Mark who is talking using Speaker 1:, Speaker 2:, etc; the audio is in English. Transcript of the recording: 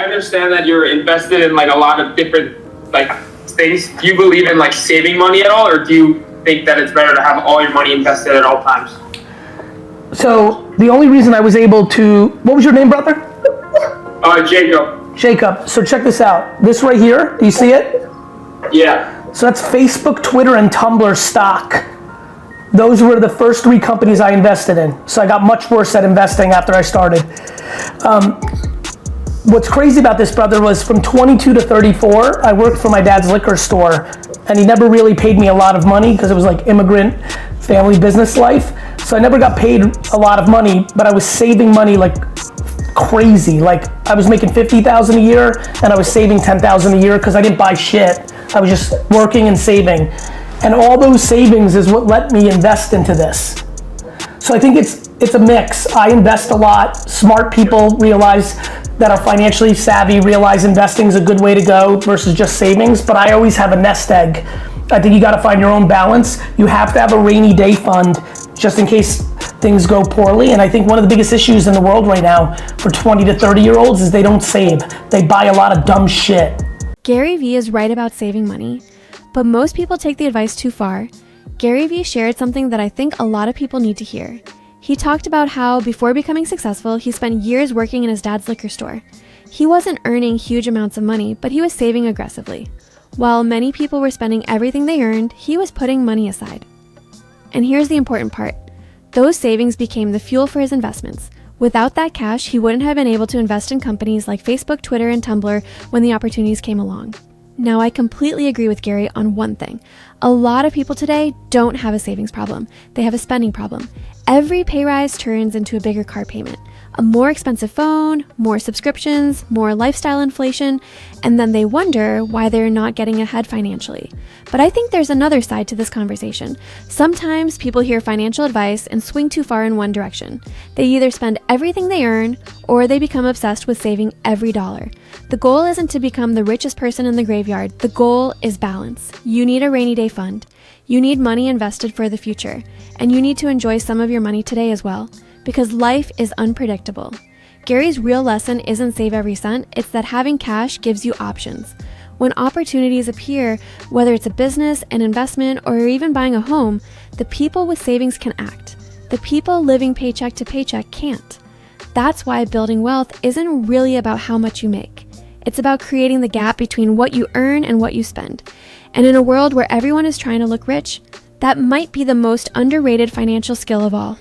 Speaker 1: understand that you're invested in like a lot of different like things. Do you believe in like saving money at all, or do you think that it's better to have all your money invested at all times?
Speaker 2: So the only reason I was able to, what was your name, brother?
Speaker 1: Jacob.
Speaker 2: Jacob. So check this out. This right here, do you see it?
Speaker 1: Yeah.
Speaker 2: So that's Facebook, Twitter, and Tumblr stock. Those were the first 3 companies I invested in. So I got much worse at investing after I started. What's crazy about this, brother, was from 22 to 34, I worked for my dad's liquor store, and he never really paid me a lot of money because it was like immigrant family business life. So I never got paid a lot of money, but I was saving money like crazy. Like I was making $50,000 a year and I was saving $10,000 a year because I didn't buy shit. I was just working and saving. And all those savings is what let me invest into this. So I think it's a mix. I invest a lot. Smart people realize that are financially savvy, realize investing is a good way to go versus just savings, but I always have a nest egg. I think you gotta find your own balance. You have to have a rainy day fund just in case things go poorly. And I think one of the biggest issues in the world right now for 20 to 30 year olds is they don't save. They buy a lot of dumb shit.
Speaker 3: Gary Vee is right about saving money, but most people take the advice too far. Gary Vee shared something that I think a lot of people need to hear. He talked about how, before becoming successful, he spent years working in his dad's liquor store. He wasn't earning huge amounts of money, but he was saving aggressively. While many people were spending everything they earned, he was putting money aside. And here's the important part. Those savings became the fuel for his investments. Without that cash, he wouldn't have been able to invest in companies like Facebook, Twitter, and Tumblr when the opportunities came along. Now, I completely agree with Gary on one thing. A lot of people today don't have a savings problem. They have a spending problem. Every pay rise turns into a bigger car payment, a more expensive phone, more subscriptions, more lifestyle inflation, and then they wonder why they're not getting ahead financially. But I think there's another side to this conversation. Sometimes people hear financial advice and swing too far in one direction. They either spend everything they earn or they become obsessed with saving every dollar. The goal isn't to become the richest person in the graveyard. The goal is balance. You need a rainy day fund. You need money invested for the future, and you need to enjoy some of your money today as well, because life is unpredictable. Gary's real lesson isn't save every cent, it's that having cash gives you options. When opportunities appear, whether it's a business, an investment, or even buying a home, the people with savings can act. The people living paycheck to paycheck can't. That's why building wealth isn't really about how much you make. It's about creating the gap between what you earn and what you spend. And in a world where everyone is trying to look rich, that might be the most underrated financial skill of all.